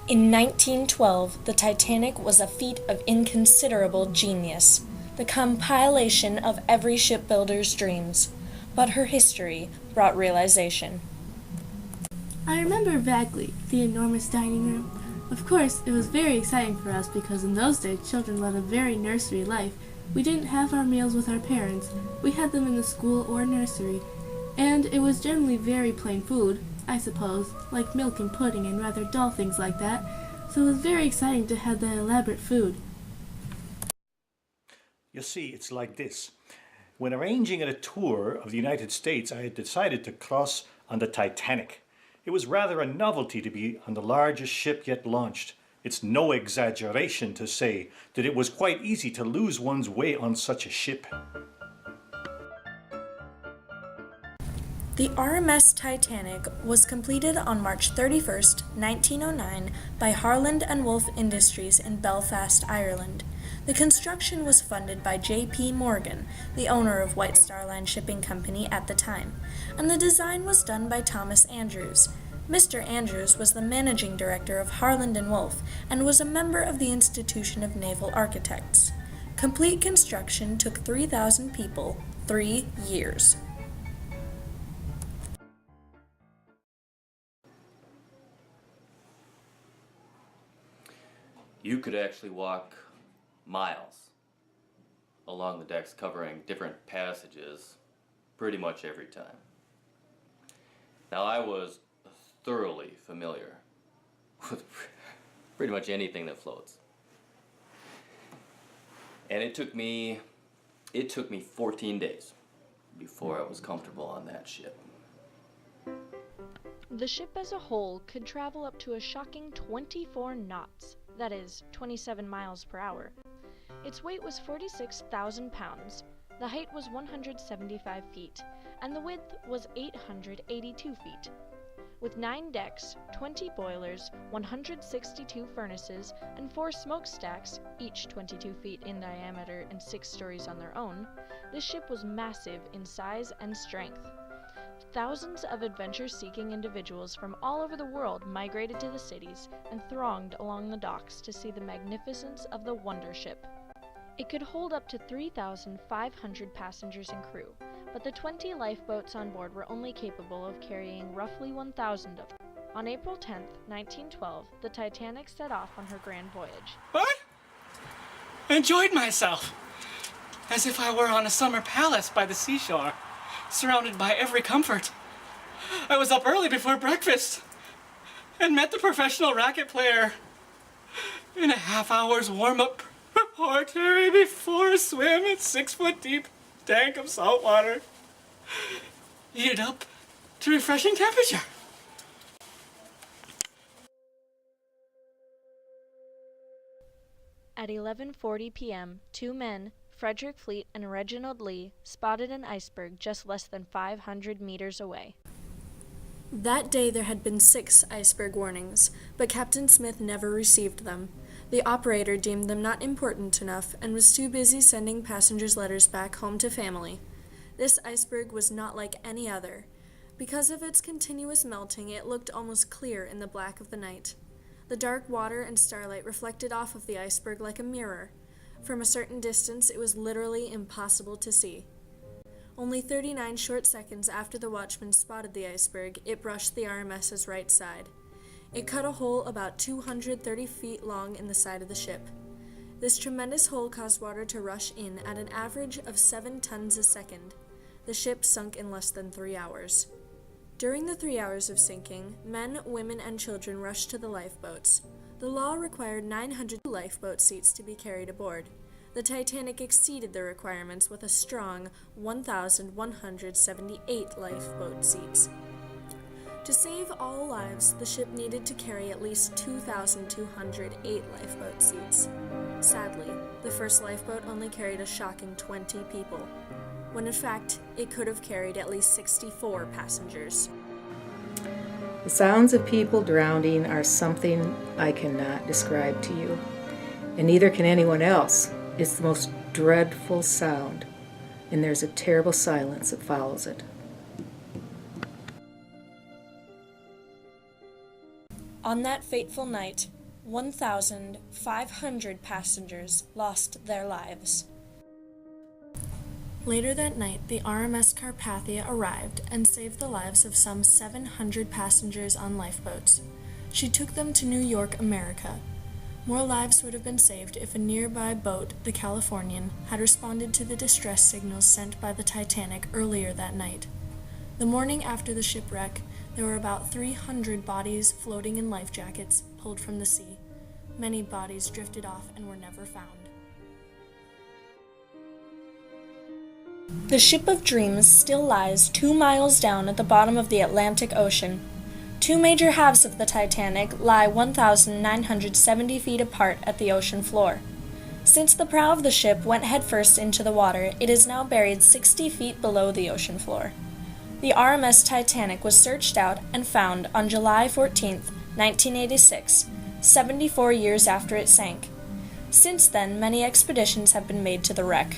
In 1912, the Titanic was a feat of inconsiderable genius, the compilation of every shipbuilder's dreams. But her history brought realization. I remember vaguely the enormous dining room. Of course, it was very exciting for us because in those days children led a very nursery life. We didn't have our meals with our parents. We had them in the school or nursery. And it was generally very plain food, I suppose, like milk and pudding and rather dull things like that. So it was very exciting to have that elaborate food. You see, it's like this. When arranging a tour of the United States, I had decided to cross on the Titanic. It was rather a novelty to be on the largest ship yet launched. It's no exaggeration to say that it was quite easy to lose one's way on such a ship. The RMS Titanic was completed on March 31st, 1909 by Harland and Wolff Industries in Belfast, Ireland. The construction was funded by J.P. Morgan, the owner of White Star Line Shipping Company at the time, and the design was done by Thomas Andrews. Mr. Andrews was the managing director of Harland and Wolff and was a member of the Institution of Naval Architects. Complete construction took 3,000 people, 3 years. You could actually walk miles along the decks covering different passages pretty much every time. Now I was thoroughly familiar with pretty much anything that floats. And it took me 14 days before I was comfortable on that ship. The ship as a whole could travel up to a shocking 24 knots, that is, 27 miles per hour. Its weight was 46,000 pounds, the height was 175 feet, and the width was 882 feet. With 9 decks, 20 boilers, 162 furnaces, and 4 smokestacks, each 22 feet in diameter and 6 stories on their own, this ship was massive in size and strength. Thousands of adventure-seeking individuals from all over the world migrated to the cities and thronged along the docks to see the magnificence of the wonder ship. It could hold up to 3,500 passengers and crew, but the 20 lifeboats on board were only capable of carrying roughly 1,000 of them. On April 10, 1912, the Titanic set off on her grand voyage. What? Enjoyed myself, as if I were on a summer palace by the seashore, surrounded by every comfort. I was up early before breakfast and met the professional racket player in a half-hour's warm-up preparatory before a swim in 6-foot-deep tank of salt water, heated up to refreshing temperature. At 11:40 p.m., 2 men, Frederick Fleet and Reginald Lee, spotted an iceberg just less than 500 meters away. That day there had been 6 iceberg warnings, but Captain Smith never received them. The operator deemed them not important enough and was too busy sending passengers' letters back home to family. This iceberg was not like any other. Because of its continuous melting, it looked almost clear in the black of the night. The dark water and starlight reflected off of the iceberg like a mirror. From a certain distance, it was literally impossible to see. Only 39 short seconds after the watchman spotted the iceberg, it brushed the RMS's right side. It cut a hole about 230 feet long in the side of the ship. This tremendous hole caused water to rush in at an average of 7 tons a second. The ship sunk in less than 3 hours. During the 3 hours of sinking, men, women, and children rushed to the lifeboats. The law required 900 lifeboat seats to be carried aboard. The Titanic exceeded the requirements with a strong 1,178 lifeboat seats. To save all lives, the ship needed to carry at least 2,208 lifeboat seats. Sadly, the first lifeboat only carried a shocking 20 people, when in fact it could have carried at least 64 passengers. The sounds of people drowning are something I cannot describe to you, and neither can anyone else. It's the most dreadful sound, and there's a terrible silence that follows it. On that fateful night, 1,500 passengers lost their lives. Later that night, the RMS Carpathia arrived and saved the lives of some 700 passengers on lifeboats. She took them to New York, America. More lives would have been saved if a nearby boat, the Californian, had responded to the distress signals sent by the Titanic earlier that night. The morning after the shipwreck, there were about 300 bodies floating in life jackets pulled from the sea. Many bodies drifted off and were never found. The Ship of Dreams still lies 2 miles down at the bottom of the Atlantic Ocean. Two major halves of the Titanic lie 1,970 feet apart at the ocean floor. Since the prow of the ship went headfirst into the water, it is now buried 60 feet below the ocean floor. The RMS Titanic was searched out and found on July 14, 1986, 74 years after it sank. Since then, many expeditions have been made to the wreck.